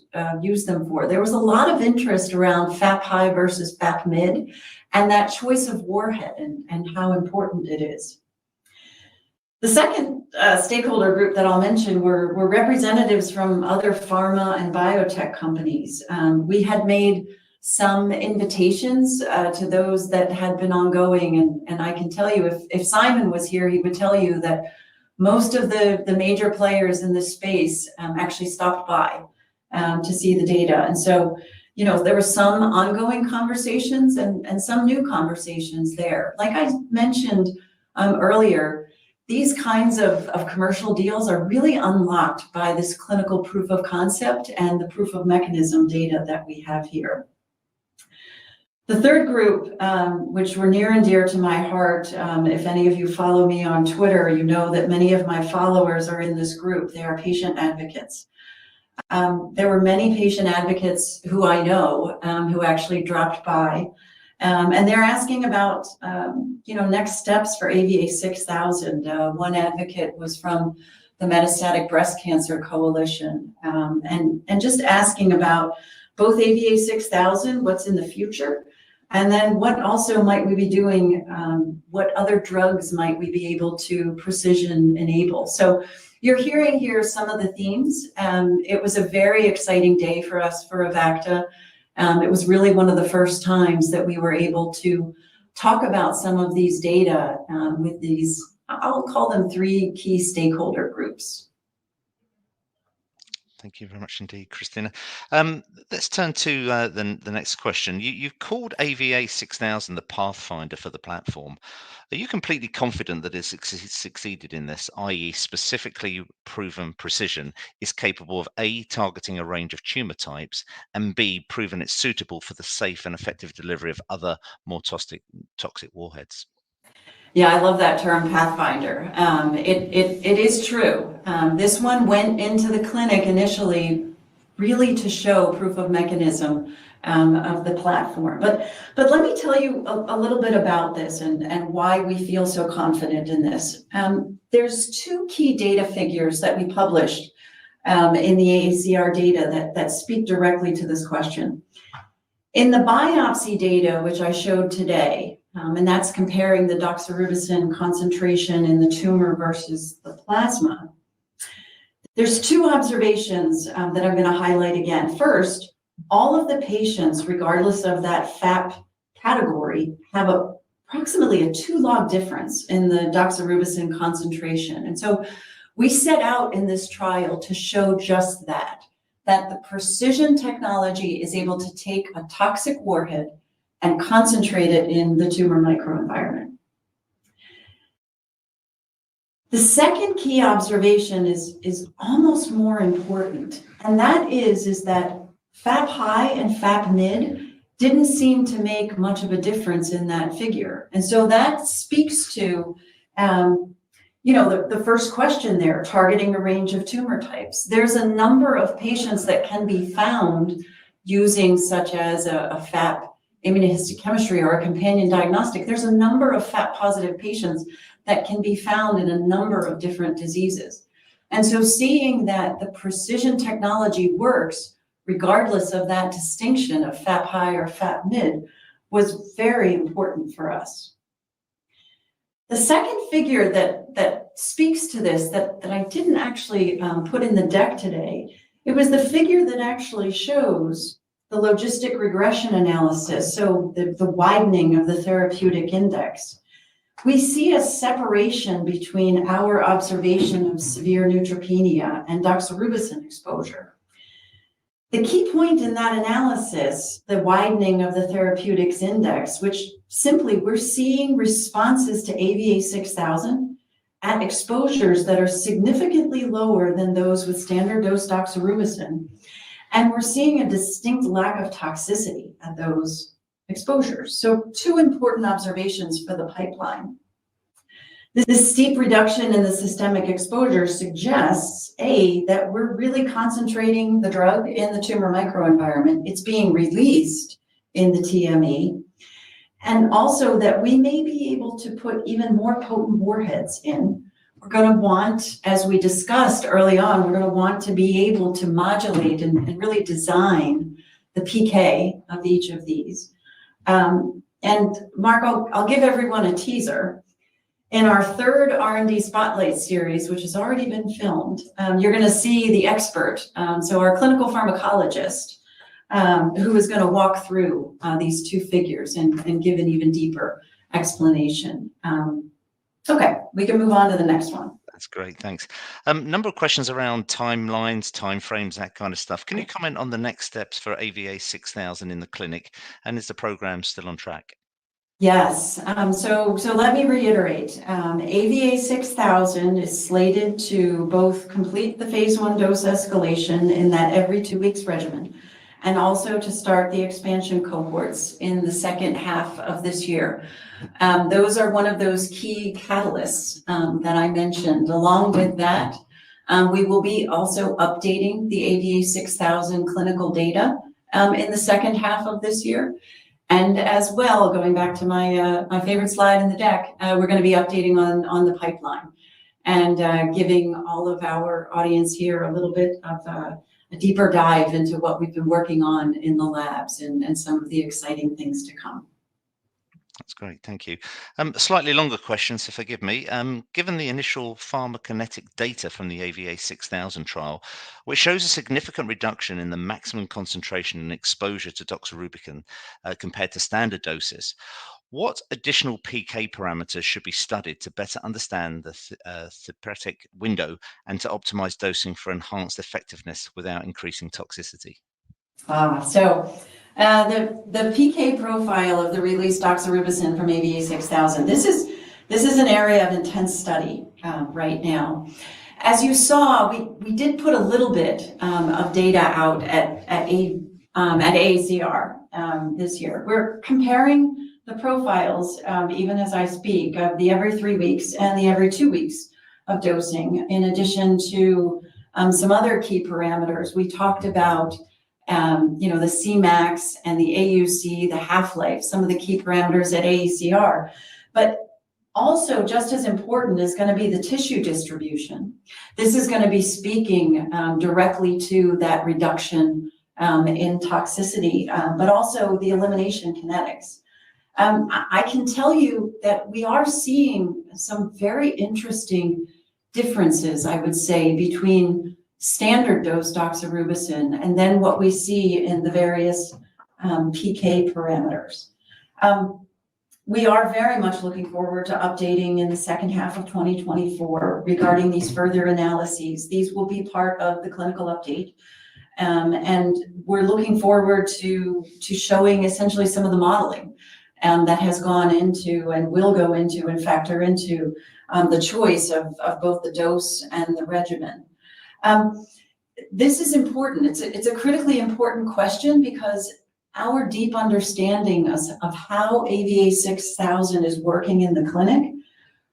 use them for. There was a lot of interest around FAP high versus FAP mid, and that choice of warhead and how important it is. The second stakeholder group that I'll mention were representatives from other pharma and biotech companies. We had made some invitations to those that had been ongoing, and I can tell you, if Simon was here, he would tell you that most of the major players in this space actually stopped by to see the data. And so, there were some ongoing conversations and some new conversations there. Like I mentioned earlier, these kinds of commercial deals are really unlocked by this clinical proof of concept and the proof of mechanism data that we have here. The third group, which were near and dear to my heart, if any of you follow me on Twitter, you know that many of my followers are in this group. They are patient advocates. There were many patient advocates who I know who actually dropped by, and they're asking about, next steps for AVA 6000. One advocate was from the Metastatic Breast Cancer Coalition, and just asking about both AVA 6000, what's in the future, and then what also might we be doing, what other drugs might we be able to precision enable. So you're hearing here some of the themes. It was a very exciting day for us for AVACTA. It was really one of the first times that we were able to talk about some of these data with these, I'll call them 3 key stakeholder groups. Thank you very much indeed, Christina. Let's turn to the next question. You've called AVA 6000 the pathfinder for the platform. Are you completely confident that it's succeeded in this, i.e. specifically proven precision is capable of A, targeting a range of tumor types, and B, proven it's suitable for the safe and effective delivery of other more toxic warheads? Yeah, I love that term, pathfinder. It is true. This one went into the clinic initially really to show proof of mechanism of the platform. But let me tell you a little bit about this and why we feel so confident in this. There's 2 key data figures that we published in the AACR data that speak directly to this question. In the biopsy data, which I showed today, and that's comparing the doxorubicin concentration in the tumor versus the plasma. There's 2 observations that I'm going to highlight again. First, all of the patients, regardless of that FAP category, have approximately a 2-log difference in the doxorubicin concentration. And so we set out in this trial to show just that the precision technology is able to take a toxic warhead and concentrate it in the tumor microenvironment. The second key observation is almost more important, and that is that FAP high and FAP mid didn't seem to make much of a difference in that figure. And so that speaks to, the first question there, targeting a range of tumor types. There's a number of patients that can be found using such as a FAP immunohistochemistry or a companion diagnostic. There's a number of FAP positive patients that can be found in a number of different diseases. And so seeing that the precision technology works regardless of that distinction of FAP high or FAP mid was very important for us. The second figure that speaks to this that I didn't actually put in the deck today, it was the figure that actually shows the logistic regression analysis, so the widening of the therapeutic index. We see a separation between our observation of severe neutropenia and doxorubicin exposure. The key point in that analysis, the widening of the therapeutics index, which simply we're seeing responses to AVA6000 at exposures that are significantly lower than those with standard dose doxorubicin. And we're seeing a distinct lack of toxicity at those exposures. So 2 important observations for the pipeline. This steep reduction in the systemic exposure suggests, A, that we're really concentrating the drug in the tumor microenvironment. It's being released in the TME. And also that we may be able to put even more potent warheads in. We're going to want, as we discussed early on, we're going to want to be able to modulate and really design the PK of each of these. And Mark, I'll give everyone a teaser. In our 3rd R&D Spotlight series, which has already been filmed, you're going to see the expert, so our clinical pharmacologist, who is going to walk through these 2 figures and give an even deeper explanation. Okay, we can move on to the next one. That's great, thanks. Number of questions around timelines, timeframes, that kind of stuff. Can you comment on the next steps for AVA6000 in the clinic, and is the program still on track? Yes, so let me reiterate. AVA6000 is slated to both complete the phase 1 dose escalation in that every 2 weeks regimen, and also to start the expansion cohorts in the second half of this year. Those are one of those key catalysts that I mentioned. Along with that, we will be also updating the AVA6000 clinical data in the second half of this year. And as well, going back to my favorite slide in the deck, we're going to be updating on the pipeline and giving all of our audience here a little bit of a deeper dive into what we've been working on in the labs and some of the exciting things to come. That's great, thank you. A slightly longer question, so forgive me. Given the initial pharmacokinetic data from the AVA6000 trial, which shows a significant reduction in the maximum concentration and exposure to doxorubicin compared to standard doses, what additional PK parameters should be studied to better understand the therapeutic window and to optimize dosing for enhanced effectiveness without increasing toxicity? The PK profile of the released doxorubicin from AVA6000, this is an area of intense study right now. As you saw, we did put a little bit of data out at AACR this year. We're comparing the profiles, even as I speak, of the every 3 weeks and the every 2 weeks of dosing, in addition to some other key parameters. We talked about the Cmax and the AUC, the half-life, some of the key parameters at AACR. But also, just as important is going to be the tissue distribution. This is going to be speaking directly to that reduction in toxicity, but also the elimination kinetics. I can tell you that we are seeing some very interesting differences, I would say, between standard dose doxorubicin, and then what we see in the various PK parameters. We are very much looking forward to updating in the second half of 2024 regarding these further analyses. These will be part of the clinical update. And we're looking forward to showing essentially some of the modeling that has gone into and will go into and factor into the choice of both the dose and the regimen. This is important. It's a critically important question because our deep understanding of how AVA6000 is working in the clinic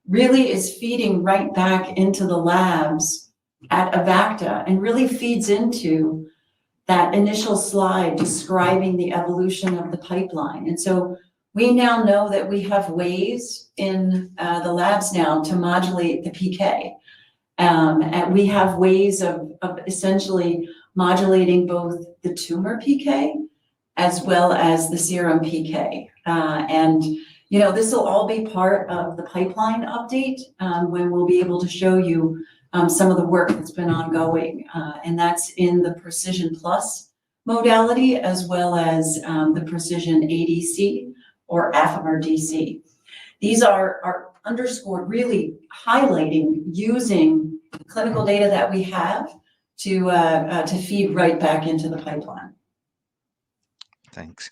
really is feeding right back into the labs at AVACTA and really feeds into that initial slide describing the evolution of the pipeline. And so we now know that we have ways in the labs now to modulate the PK. And we have ways of essentially modulating both the tumor PK as well as the serum PK. And, you know, this will all be part of the pipeline update when we'll be able to show you some of the work that's been ongoing. And that's in the Precision Plus modality as well as the Precision ADC or Affimer DC. These are underscored, really highlighting using the clinical data that we have to feed right back into the pipeline. Thanks.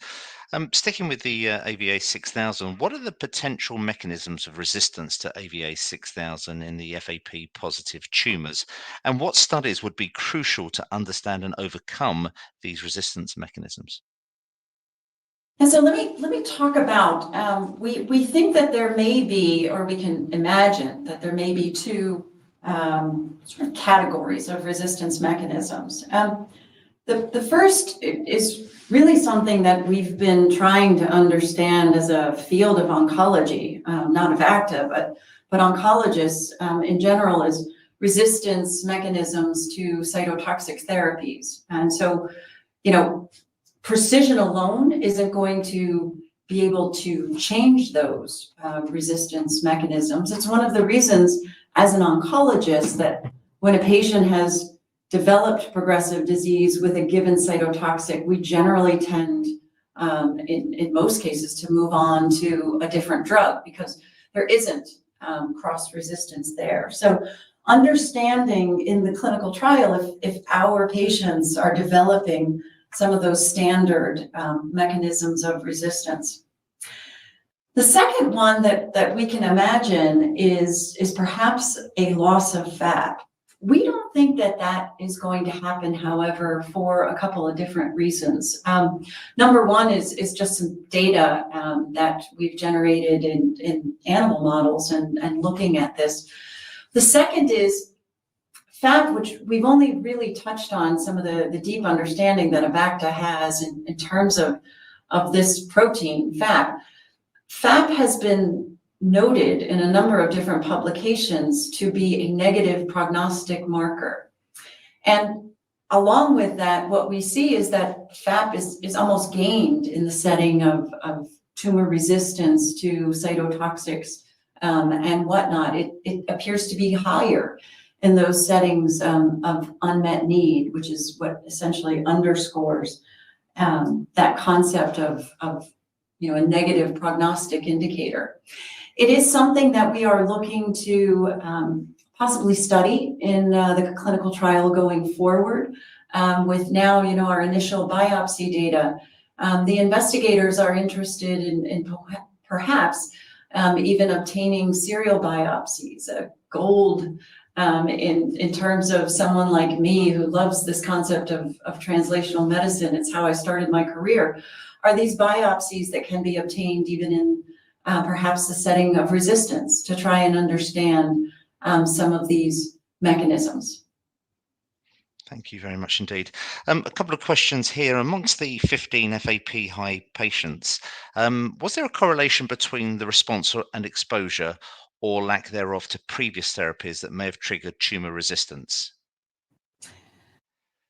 Sticking with the AVA6000, what are the potential mechanisms of resistance to AVA6000 in the FAP positive tumours? And what studies would be crucial to understand and overcome these resistance mechanisms? And so let me talk about, we think that there may be, or we can imagine that there may be two sort of categories of resistance mechanisms. The first is really something that we've been trying to understand as a field of oncology, not AVACTA, but oncologists in general, is resistance mechanisms to cytotoxic therapies. And so, you know, precision alone isn't going to be able to change those resistance mechanisms. It's one of the reasons as an oncologist that when a patient has developed progressive disease with a given cytotoxic, we generally tend, in most cases, to move on to a different drug because there isn't cross-resistance there. So understanding in the clinical trial if our patients are developing some of those standard mechanisms of resistance. The second one that we can imagine is perhaps a loss of FAP. We don't think that is going to happen, however, for a couple of different reasons. Number one is just some data that we've generated in animal models and looking at this. The second is FAP, which we've only really touched on some of the deep understanding that AVACTA has in terms of this protein, FAP. FAP has been noted in a number of different publications to be a negative prognostic marker. And along with that, what we see is that FAP is almost gained in the setting of tumor resistance to cytotoxics and whatnot. It appears to be higher in those settings of unmet need, which is what essentially underscores that concept of you know, a negative prognostic indicator. It is something that we are looking to possibly study in the clinical trial going forward. With now, you know, our initial biopsy data, the investigators are interested in perhaps even obtaining serial biopsies, a gold in terms of someone like me who loves this concept of translational medicine. It's how I started my career. Are these biopsies that can be obtained even in perhaps the setting of resistance to try and understand some of these mechanisms? Thank you very much indeed. A couple of questions here. Amongst the 15 FAP high patients, was there a correlation between the response and exposure or lack thereof to previous therapies that may have triggered tumor resistance?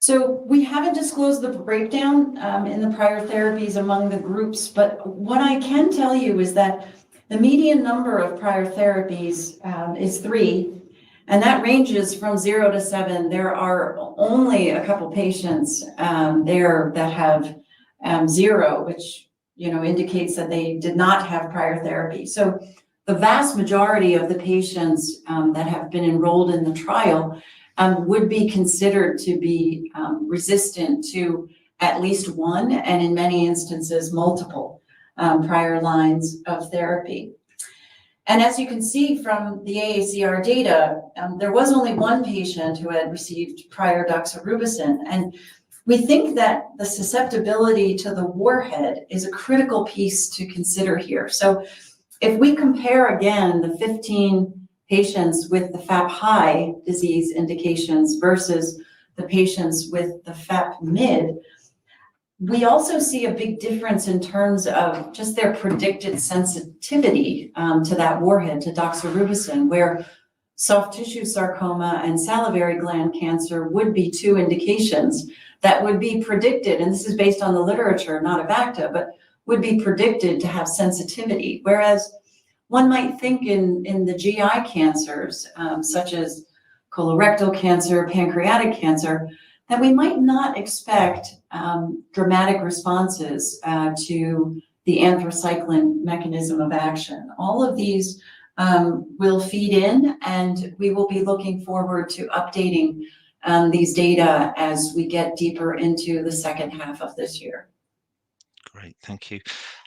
So we haven't disclosed the breakdown in the prior therapies among the groups, but what I can tell you is that the median number of prior therapies is 3, And that ranges from 0 to 7. There are only a couple patients there that have 0, which indicates that they did not have prior therapy. So the vast majority of the patients that have been enrolled in the trial would be considered to be resistant to at least one, and in many instances, multiple prior lines of therapy. And as you can see from the AACR data, there was only one patient who had received prior doxorubicin. And we think that the susceptibility to the warhead is a critical piece to consider here. So if we compare again the 15 patients with the FAP high disease indications versus the patients with the FAP mid, we also see a big difference in terms of just their predicted sensitivity to that warhead, to doxorubicin, where soft tissue sarcoma and salivary gland cancer would be 2 indications that would be predicted, and this is based on the literature, not AVACTA, but would be predicted to have sensitivity. Whereas one might think in the GI cancers, such as colorectal cancer, pancreatic cancer, that we might not expect dramatic responses to the anthracycline mechanism of action. All of these will feed in, and we will be looking forward to updating these data as we get deeper into the second half of this year. Great, thank you.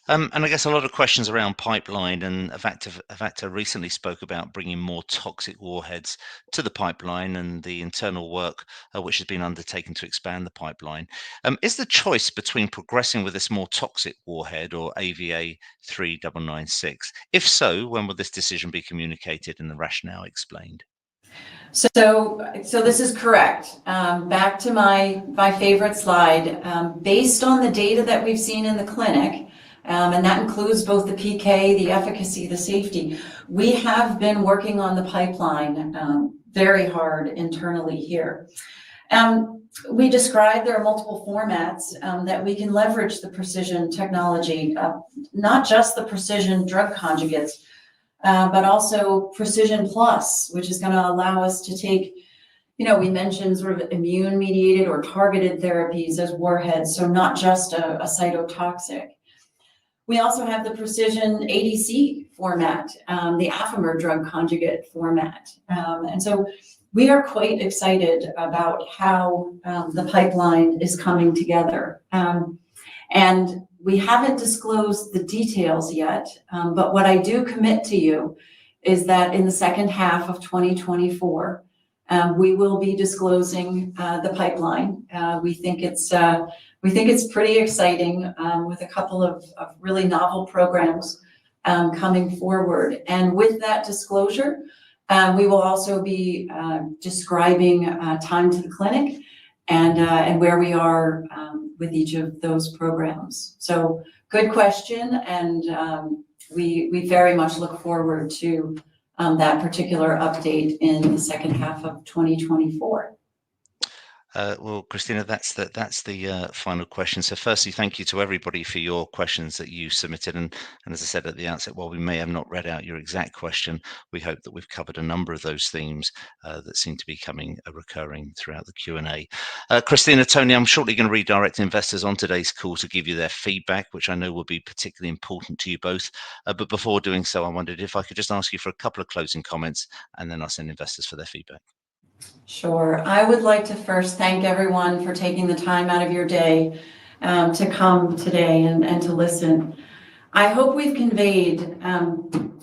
And I guess a lot of questions around pipeline, and AVACTA recently spoke about bringing more toxic warheads to the pipeline and the internal work which has been undertaken to expand the pipeline. Is the choice between progressing with this more toxic warhead or AVA 3996? If so, when will this decision be communicated and the rationale explained? So this is correct. Back to my favorite slide. Based on the data that we've seen in the clinic, and that includes both the PK, the efficacy, the safety, we have been working on the pipeline very hard internally here. We described there are multiple formats that we can leverage the precision technology, not just the precision drug conjugates, but also Precision Plus, which is going to allow us to take, we mentioned sort of immune-mediated or targeted therapies as warheads, so not just a cytotoxic. We also have the Precision ADC format, the Affimer drug conjugate format. And so we are quite excited about how the pipeline is coming together. And we haven't disclosed the details yet, but what I do commit to you is that in the second half of 2024, we will be disclosing the pipeline. We think it's pretty exciting with a couple of really novel programs coming forward. And with that disclosure, we will also be describing time to the clinic and where we are with each of those programs. So good question, and we very much look forward to that particular update in the second half of 2024. Well, Christina, that's the final question. So firstly, thank you to everybody for your questions that you submitted. And as I said at the outset, while we may have not read out your exact question, we hope that we've covered a number of those themes that seem to be recurring throughout the Q&A. Christina, Tony, I'm shortly going to redirect investors on today's call to give you their feedback, which I know will be particularly important to you both. But before doing so, I wondered if I could just ask you for a couple of closing comments, and then I'll send investors for their feedback. Sure. I would like to first thank everyone for taking the time out of your day to come today and to listen. I hope we've conveyed,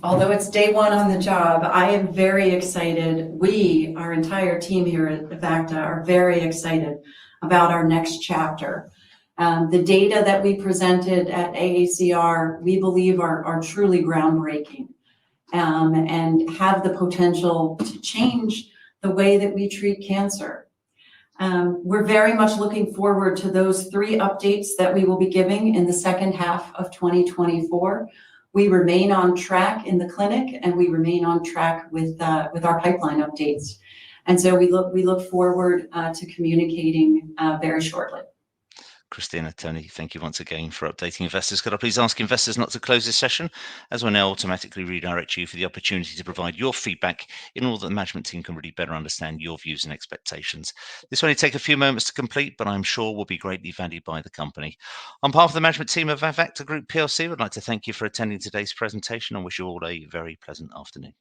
although it's day one on the job, I am very excited. We, our entire team here at AVACTA, are very excited about our next chapter. The data that we presented at AACR, we believe are truly groundbreaking and have the potential to change the way that we treat cancer. We're very much looking forward to those 3 updates that we will be giving in the second half of 2024. We remain on track in the clinic, and we remain on track with our pipeline updates. And so we look forward to communicating very shortly. Christina, Tony, thank you once again for updating investors. Could I please ask investors not to close this session, as we'll now automatically redirect you for the opportunity to provide your feedback in order that the management team can really better understand your views and expectations. This will only take a few moments to complete, but I'm sure will be greatly valued by the company. On behalf of the management team of AVACTA Group PLC, we'd like to thank you for attending today's presentation and wish you all a very pleasant afternoon.